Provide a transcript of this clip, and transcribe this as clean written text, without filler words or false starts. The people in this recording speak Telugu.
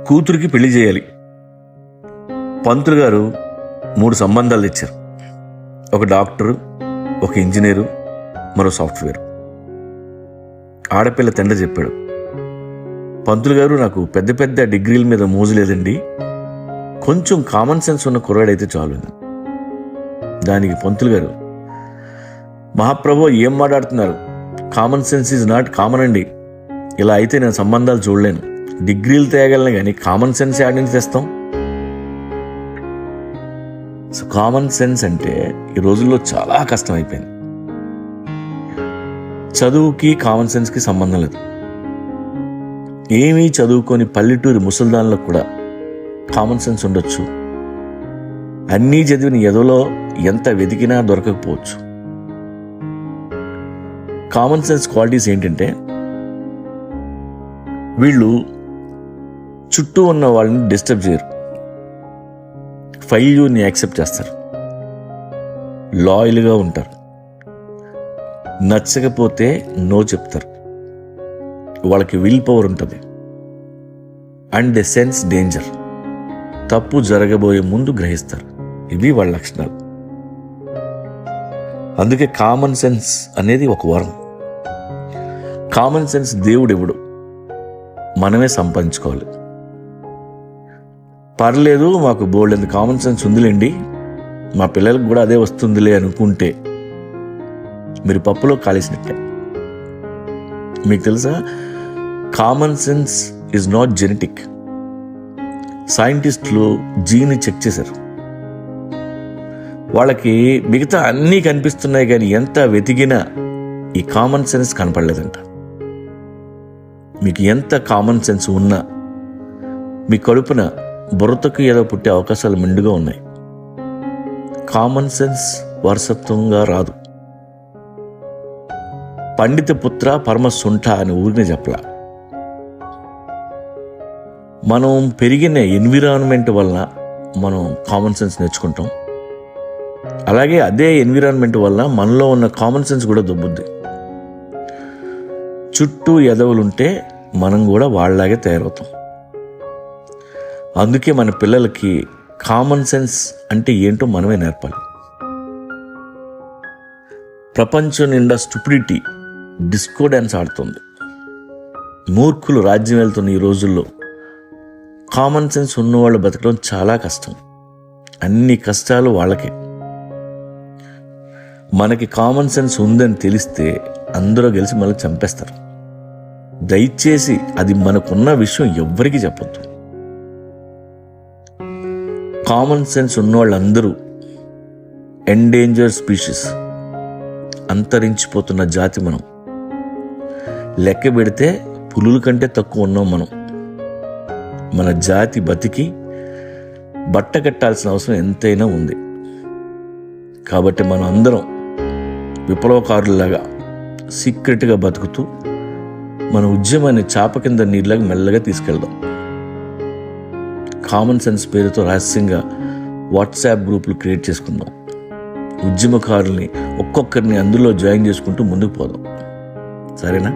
కూతురికి పెళ్లి చేయాలి. పంతులు గారు 3 సంబంధాలు తెచ్చారు. ఒక డాక్టరు, ఒక ఇంజనీరు, మరో సాఫ్ట్వేర్. ఆడపిల్ల తండ్రి చెప్పాడు, పంతులు గారు నాకు పెద్ద పెద్ద డిగ్రీల మీద మోజు లేదండి, కొంచెం కామన్ సెన్స్ ఉన్న కుర్రాడైతే చాలు. దానికి పంతులు గారు, మహాప్రభు ఏం మాట్లాడుతున్నారు, common sense is not common అండి, ఇలా అయితే నేను సంబంధాలు చూడలేను, డిగ్రీలు తేగలను కానీ కామన్ సెన్స్ యాడ్ నుంచి తెస్తాం. సో కామన్ సెన్స్ అంటే ఈ రోజుల్లో చాలా కష్టం అయిపోయింది. చదువుకి కామన్ సెన్స్కి సంబంధం లేదు. ఏమీ చదువుకొని పల్లెటూరి ముసల్దాన్లకు కూడా కామన్ సెన్స్ ఉండొచ్చు. అన్నీ చదివిన ఎదలో ఎంత వెతికినా దొరకకపోవచ్చు. కామన్ సెన్స్ క్వాలిటీస్ ఏంటంటే, వీళ్ళు చుట్టూ ఉన్న వాళ్ళని డిస్టర్బ్ చేయరు, ఫెయిల్యూర్ని యాక్సెప్ట్ చేస్తారు, లాయల్గా ఉంటారు, నచ్చకపోతే నో చెప్తారు, వాళ్ళకి విల్ పవర్ ఉంటుంది, అండ్ దే సెన్స్ డేంజర్, తప్పు జరగబోయే ముందు గ్రహిస్తారు. ఇవి వాళ్ళ లక్షణాలు. అందుకే కామన్ సెన్స్ అనేది ఒక వరం. కామన్ సెన్స్ దేవుడు ఇవ్వడు, మనమే సంపాదించుకోవాలి. పర్లేదు, మాకు బోల్డెంత కామన్ సెన్స్ ఉందిలేండి, మా పిల్లలకు కూడా అదే వస్తుందిలే అనుకుంటే మీరు పప్పులో కాలేసినట్టే. మీకు తెలుసా, common sense is not genetic. సైంటిస్టులు జీన్ని చెక్ చేశారు. వాళ్ళకి మిగతా అన్నీ కనిపిస్తున్నాయి కానీ ఎంత వెతికినా ఈ కామన్ సెన్స్ కనపడలేదంట. మీకు ఎంత కామన్ సెన్స్ ఉన్నా మీ కడుపున బుర్రతకు ఏదో పుట్టే అవకాశాలు మెండుగా ఉన్నాయి. కామన్ సెన్స్ వారసత్వంగా రాదు. పండిత పుత్ర పరమ సుంఠ అని ఊరినే చెప్పలా. మనం పెరిగిన ఎన్విరాన్మెంట్ వలన మనం కామన్ సెన్స్ నేర్చుకుంటాం. అలాగే అదే ఎన్విరాన్మెంట్ వల్ల మనలో ఉన్న కామన్ సెన్స్ కూడా దొబ్బుద్ది. చుట్టూ ఎదవులుంటే మనం కూడా వాళ్ళలాగే తయారవుతాం. అందుకే మన పిల్లలకి కామన్ సెన్స్ అంటే ఏంటో మనమే నేర్పాలి. ప్రపంచం నిండా స్టూపిడిటీ డిస్కో డ్యాన్స్ ఆడుతుంది. మూర్ఖులు రాజ్యం వెళ్తున్న ఈ రోజుల్లో కామన్ సెన్స్ ఉన్నవాళ్ళు బతకడం చాలా కష్టం. అన్ని కష్టాలు వాళ్ళకే. మనకి కామన్ సెన్స్ ఉందని తెలిస్తే అందరూ కలిసి మనల్ని చంపేస్తారు. దయచేసి అది మనకున్న విషయం ఎవ్వరికీ చెప్పొద్దు. కామన్ సెన్స్ ఉన్నవాళ్ళందరూ ఎండేంజర్ స్పీషీస్, అంతరించిపోతున్న జాతి మనం. లెక్క పెడితే పులుల కంటే తక్కువ ఉన్నాం మనం. మన జాతి బతికి బట్ట కట్టాల్సిన అవసరం ఎంతైనా ఉంది. కాబట్టి మనం అందరం విప్లవకారులాగా సీక్రెట్గా బతుకుతూ మన ఉద్యమాన్ని చాప కింద నీళ్ళగా మెల్లగా తీసుకెళ్దాం. కామన్ సెన్స్ పేరుతో రహస్యంగా వాట్సాప్ గ్రూపులు క్రియేట్ చేసుకుందాం. ఉద్యమకారుల్ని ఒక్కొక్కరిని అందులో జాయిన్ చేసుకుంటూ ముందుకు పోదాం. సరేనా?